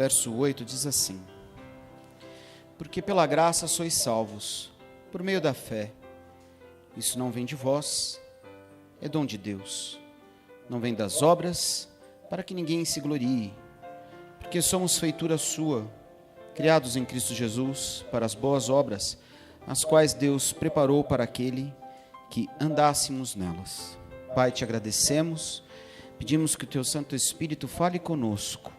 verso 8, diz assim: porque pela graça sois salvos, por meio da fé. Isso não vem de vós, é dom de Deus. Não vem das obras, para que ninguém se glorie. Porque somos feitura sua, criados em Cristo Jesus, para as boas obras, as quais Deus preparou para aquele que andássemos nelas. Pai, te agradecemos, pedimos que o teu Santo Espírito fale conosco,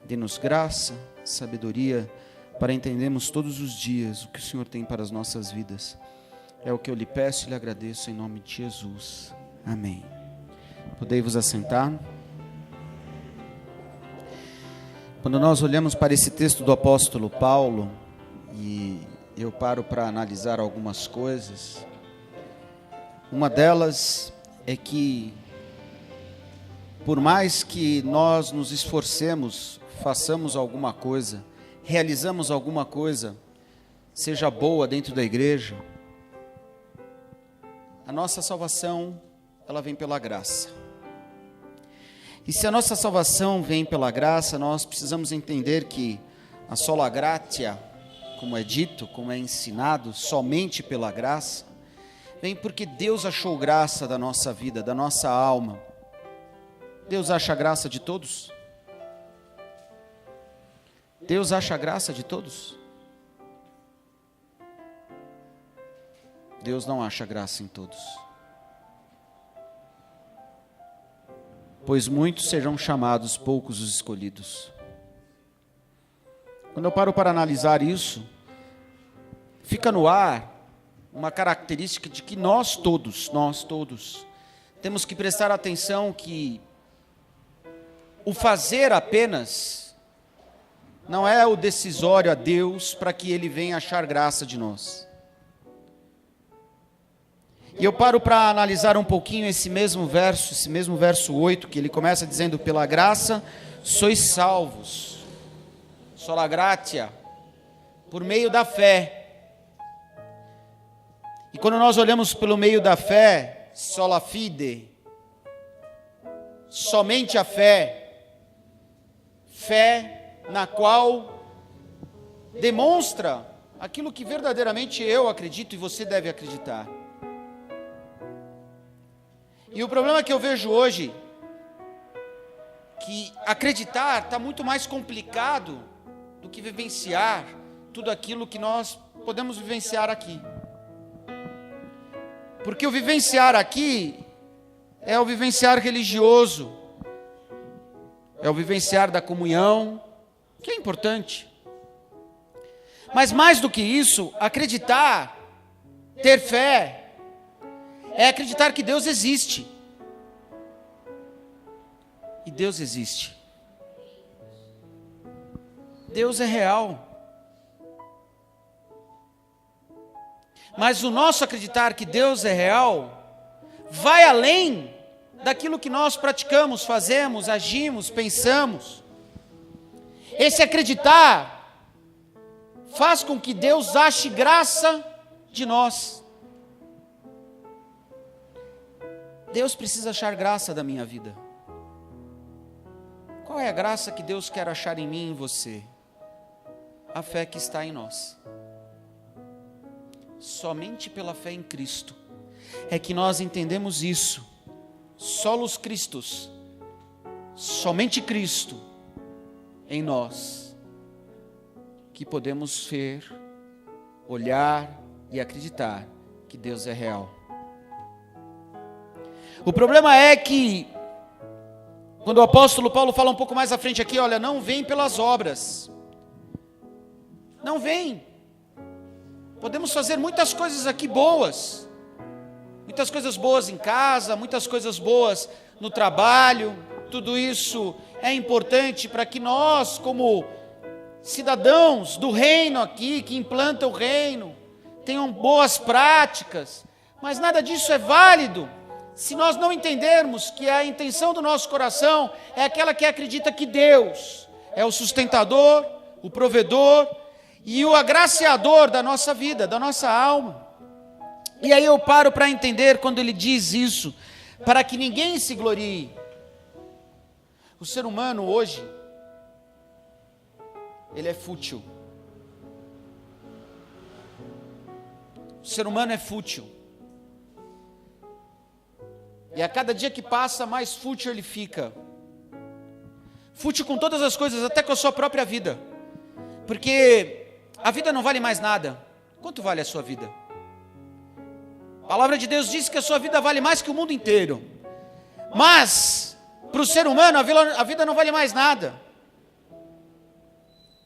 dê-nos graça, sabedoria, para entendermos todos os dias o que o Senhor tem para as nossas vidas. É o que eu lhe peço e lhe agradeço em nome de Jesus. Amém. Podei vos assentar. Quando nós olhamos para esse texto do apóstolo Paulo, e eu paro para analisar algumas coisas, uma delas é que, por mais que nós nos esforcemos, façamos alguma coisa, realizamos alguma coisa, seja boa dentro da igreja, a nossa salvação, ela vem pela graça. E se a nossa salvação vem pela graça, nós precisamos entender que a sola gratia, como é dito, como é ensinado, somente pela graça, vem porque Deus achou graça da nossa vida, da nossa alma. Deus acha graça de todos? Deus acha graça de todos? Deus não acha graça em todos. Pois muitos serão chamados, poucos os escolhidos. Quando eu paro para analisar isso, fica no ar uma característica de que nós todos, temos que prestar atenção que o fazer apenas não é o decisório a Deus para que Ele venha achar graça de nós. E eu paro para analisar um pouquinho esse mesmo verso 8, que ele começa dizendo: pela graça sois salvos, sola gratia, por meio da fé. E quando nós olhamos pelo meio da fé, sola fide, somente a fé, fé na qual demonstra aquilo que verdadeiramente eu acredito e você deve acreditar. E o problema que eu vejo hoje, que acreditar está muito mais complicado do que vivenciar tudo aquilo que nós podemos vivenciar aqui. Porque o vivenciar aqui é o vivenciar religioso, é o vivenciar da comunhão, que é importante. Mas mais do que isso, acreditar, ter fé, é acreditar que Deus existe. E Deus existe. Deus é real. Mas o nosso acreditar que Deus é real vai além daquilo que nós praticamos, fazemos, agimos, pensamos. Esse acreditar faz com que Deus ache graça de nós. Deus precisa achar graça da minha vida. Qual é a graça que Deus quer achar em mim e em você? A fé que está em nós. Somente pela fé em Cristo é que nós entendemos isso. Solos Christus, somente Cristo em nós, que podemos ver, olhar e acreditar que Deus é real. O problema é que, quando o apóstolo Paulo fala um pouco mais à frente aqui, olha, não vem pelas obras. Não vem. Podemos fazer muitas coisas aqui boas. Muitas coisas boas em casa, muitas coisas boas no trabalho. Tudo isso é importante para que nós, como cidadãos do reino aqui, que implantam o reino, tenham boas práticas. Mas nada disso é válido se nós não entendermos que a intenção do nosso coração é aquela que acredita que Deus é o sustentador, o provedor e o agraciador da nossa vida, da nossa alma. E aí eu paro para entender quando ele diz isso, para que ninguém se glorie. O ser humano hoje, ele é fútil. O ser humano é fútil. E a cada dia que passa, mais fútil ele fica. Fútil com todas as coisas, até com a sua própria vida. Porque a vida não vale mais nada. Quanto vale a sua vida? A palavra de Deus diz que a sua vida vale mais que o mundo inteiro. Mas, para o ser humano, a vida não vale mais nada.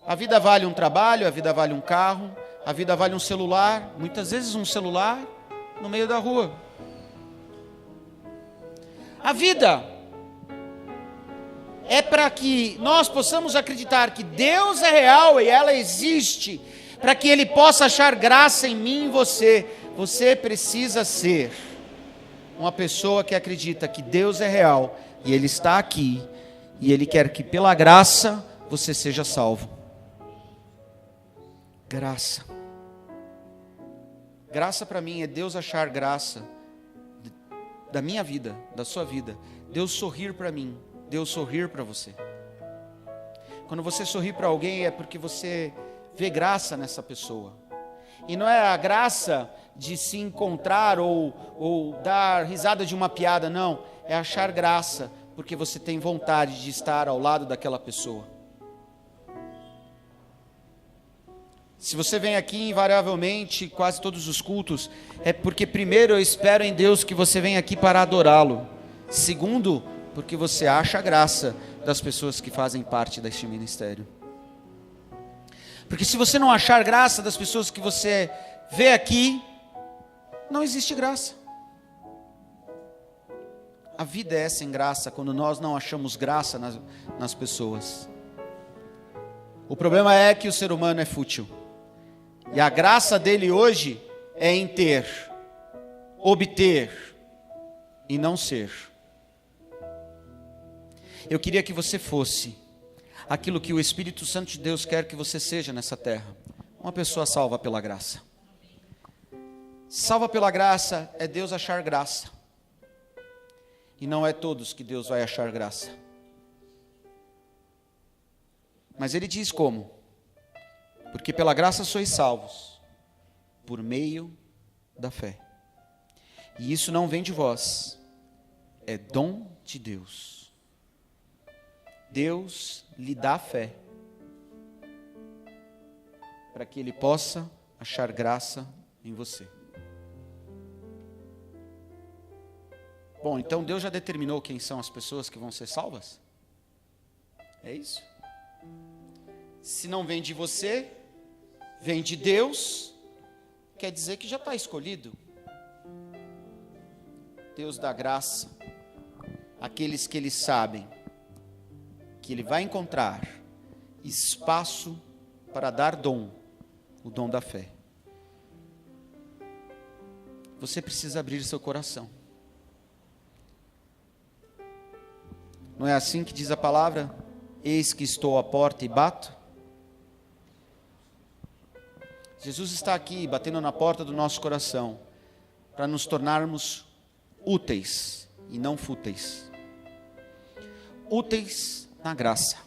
A vida vale um trabalho, a vida vale um carro, a vida vale um celular. Muitas vezes um celular no meio da rua. A vida é para que nós possamos acreditar que Deus é real e ela existe, para que Ele possa achar graça em mim e em você. Você precisa ser uma pessoa que acredita que Deus é real e Ele está aqui, e Ele quer que pela graça você seja salvo. Graça. Graça para mim é Deus achar graça da minha vida, da sua vida. Deus sorrir para mim, Deus sorrir para você. Quando você sorri para alguém é porque você vê graça nessa pessoa. E não é a graça de se encontrar ou dar risada de uma piada, não. É achar graça porque você tem vontade de estar ao lado daquela pessoa. Se você vem aqui invariavelmente, quase todos os cultos, é porque primeiro eu espero em Deus que você venha aqui para adorá-lo. Segundo, porque você acha a graça das pessoas que fazem parte deste ministério. Porque se você não achar graça das pessoas que você vê aqui, não existe graça. A vida é sem graça quando nós não achamos graça nas pessoas. O problema é que o ser humano é fútil. E a graça dele hoje é em ter, obter e não ser. Eu queria que você fosse aquilo que o Espírito Santo de Deus quer que você seja nessa terra. Uma pessoa salva pela graça. Salva pela graça é Deus achar graça. E não é todos que Deus vai achar graça. Mas Ele diz como? Porque pela graça sois salvos, por meio da fé. E isso não vem de vós, é dom de Deus. Deus lhe dá fé, para que Ele possa achar graça em você. Bom, então Deus já determinou quem são as pessoas que vão ser salvas? É isso? Se não vem de você, vem de Deus, quer dizer que já está escolhido. Deus dá graça àqueles que Ele sabem que Ele vai encontrar espaço para dar dom, o dom da fé. Você precisa abrir seu coração. Não é assim que diz a palavra? Eis que estou à porta e bato. Jesus está aqui, batendo na porta do nosso coração, para nos tornarmos úteis e não fúteis. Úteis na graça.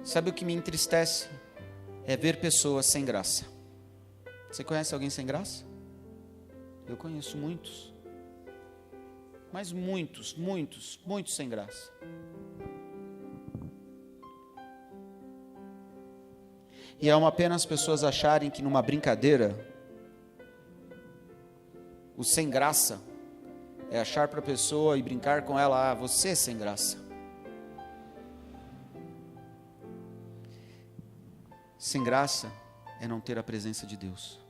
Sabe o que me entristece? É ver pessoas sem graça. Você conhece alguém sem graça? Eu conheço muitos. Mas muitos sem graça. E é uma pena as pessoas acharem que numa brincadeira, o sem graça é achar para a pessoa e brincar com ela, você é sem graça. Sem graça é não ter a presença de Deus.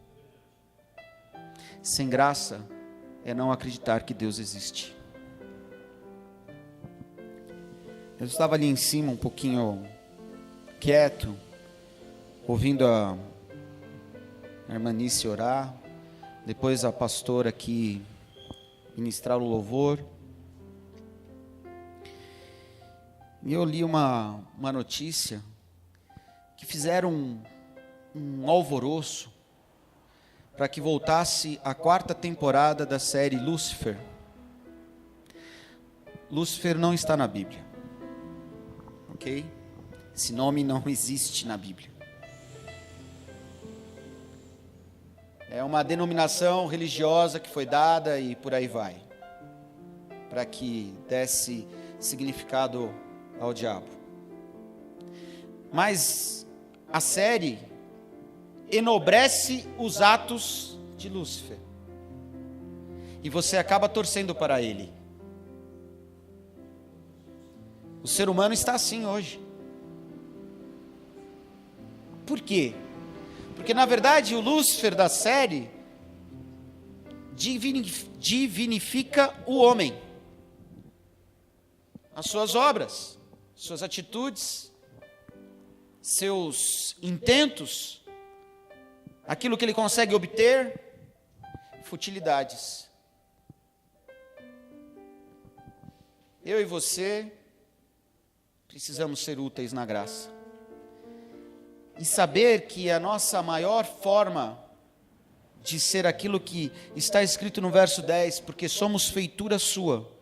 Sem graça é não acreditar que Deus existe. Eu estava ali em cima um pouquinho quieto, ouvindo a irmã Nícia orar, depois a pastora aqui ministrar o louvor. E eu li uma notícia que fizeram um alvoroço para que voltasse a 4ª temporada da série Lúcifer. Lúcifer não está na Bíblia, ok? Esse nome não existe na Bíblia. É uma denominação religiosa que foi dada e por aí vai, para que desse significado ao diabo. Mas a série enobrece os atos de Lúcifer. E você acaba torcendo para ele. O ser humano está assim hoje. Por quê? Porque na verdade o Lúcifer da série divinifica o homem. As suas obras, suas atitudes, seus intentos, aquilo que ele consegue obter, futilidades. Eu e você precisamos ser úteis na graça. E saber que a nossa maior forma de ser aquilo que está escrito no verso 10, porque somos feitura sua.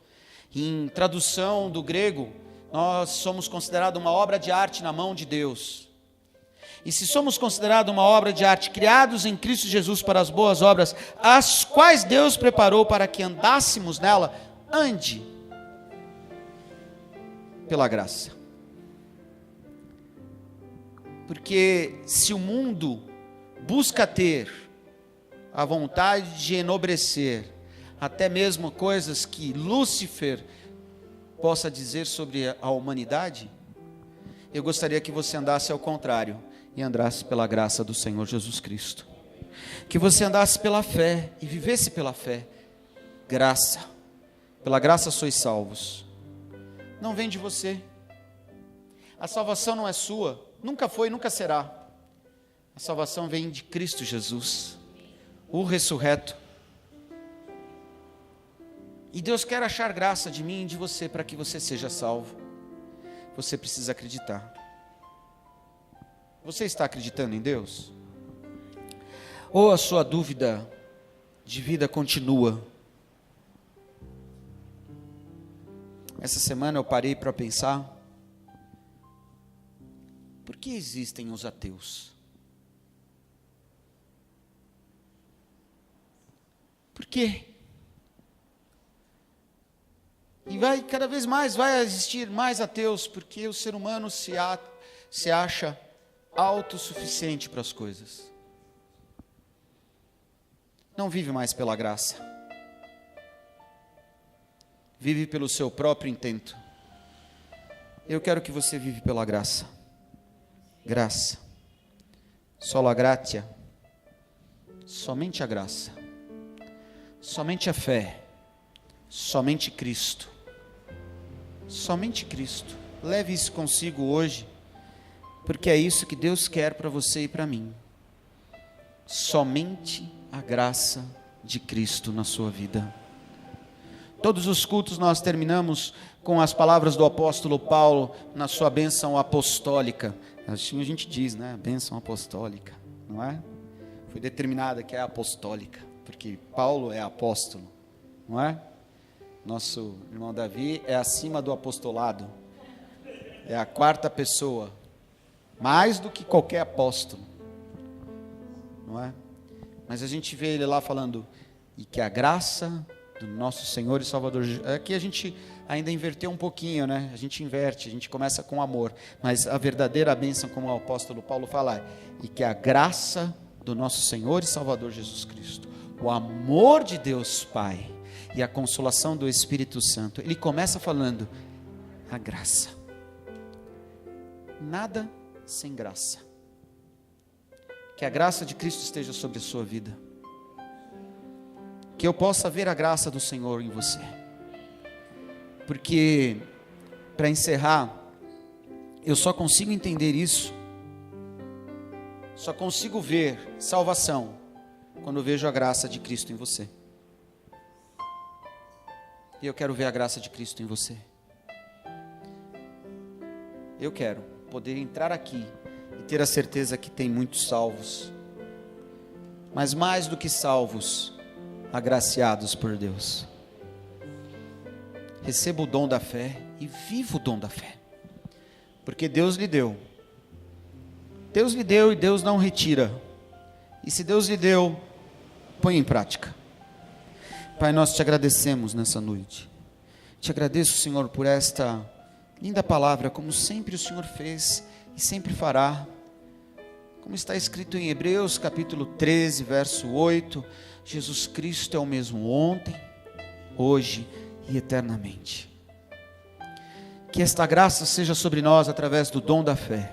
Em tradução do grego, nós somos considerados uma obra de arte na mão de Deus. E se somos considerados uma obra de arte, criados em Cristo Jesus para as boas obras, as quais Deus preparou para que andássemos nela, ande pela graça. Porque se o mundo busca ter a vontade de enobrecer, até mesmo coisas que Lúcifer possa dizer sobre a humanidade, eu gostaria que você andasse ao contrário, e andasse pela graça do Senhor Jesus Cristo. Que você andasse pela fé, e vivesse pela fé. Graça, pela graça sois salvos. Não vem de você. A salvação não é sua, nunca foi, nunca será. A salvação vem de Cristo Jesus, o ressurreto. E Deus quer achar graça de mim e de você para que você seja salvo. Você precisa acreditar. Você está acreditando em Deus? Ou a sua dúvida de vida continua? Essa semana eu parei para pensar: por que existem os ateus? Por quê? E cada vez mais vai existir mais ateus, porque o ser humano se acha autossuficiente para as coisas. Não vive mais pela graça. Vive pelo seu próprio intento. Eu quero que você vive pela graça. Graça. Sola gratia. Somente a graça. Somente a fé. Somente Cristo. Somente Cristo. Leve isso consigo hoje, porque é isso que Deus quer para você e para mim. Somente a graça de Cristo na sua vida. Todos os cultos nós terminamos com as palavras do apóstolo Paulo na sua bênção apostólica. Assim a gente diz, né? Bênção apostólica, não é? Foi determinada que é apostólica, porque Paulo é apóstolo, não é? Nosso irmão Davi é acima do apostolado. É a quarta pessoa, mais do que qualquer apóstolo, não é? Mas a gente vê ele lá falando, e que a graça do nosso Senhor e Salvador, aqui a gente ainda inverteu um pouquinho, né? A gente inverte, a gente começa com amor, mas a verdadeira bênção, como o apóstolo Paulo fala, e que a graça do nosso Senhor e Salvador Jesus Cristo, o amor de Deus Pai e a consolação do Espírito Santo. Ele começa falando, a graça. Nada sem graça. Que a graça de Cristo esteja sobre a sua vida. Que eu possa ver a graça do Senhor em você. Porque, para encerrar, eu só consigo entender isso, só consigo ver salvação quando eu vejo a graça de Cristo em você. E eu quero ver a graça de Cristo em você. Eu quero poder entrar aqui e ter a certeza que tem muitos salvos, mas mais do que salvos, agraciados por Deus. Receba o dom da fé e viva o dom da fé. Porque Deus lhe deu. Deus lhe deu e Deus não retira. E se Deus lhe deu, põe em prática. Pai, nós te agradecemos nessa noite. Te agradeço, Senhor, por esta linda palavra, como sempre o Senhor fez e sempre fará. Como está escrito em Hebreus capítulo 13, verso 8, Jesus Cristo é o mesmo ontem, hoje e eternamente. Que esta graça seja sobre nós através do dom da fé.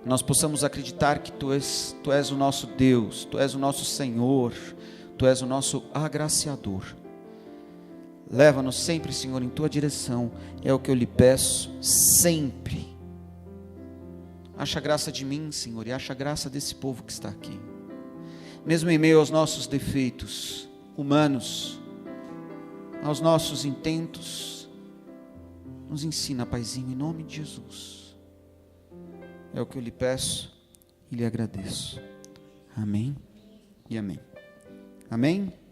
Que nós possamos acreditar que Tu és o nosso Deus, Tu és o nosso Senhor, Tu és o nosso agraciador. Leva-nos sempre, Senhor, em Tua direção, é o que eu lhe peço sempre. Acha graça de mim, Senhor, e acha graça desse povo que está aqui. Mesmo em meio aos nossos defeitos humanos, aos nossos intentos, nos ensina, Paizinho, em nome de Jesus. É o que eu lhe peço e lhe agradeço. Amém e amém. Amém.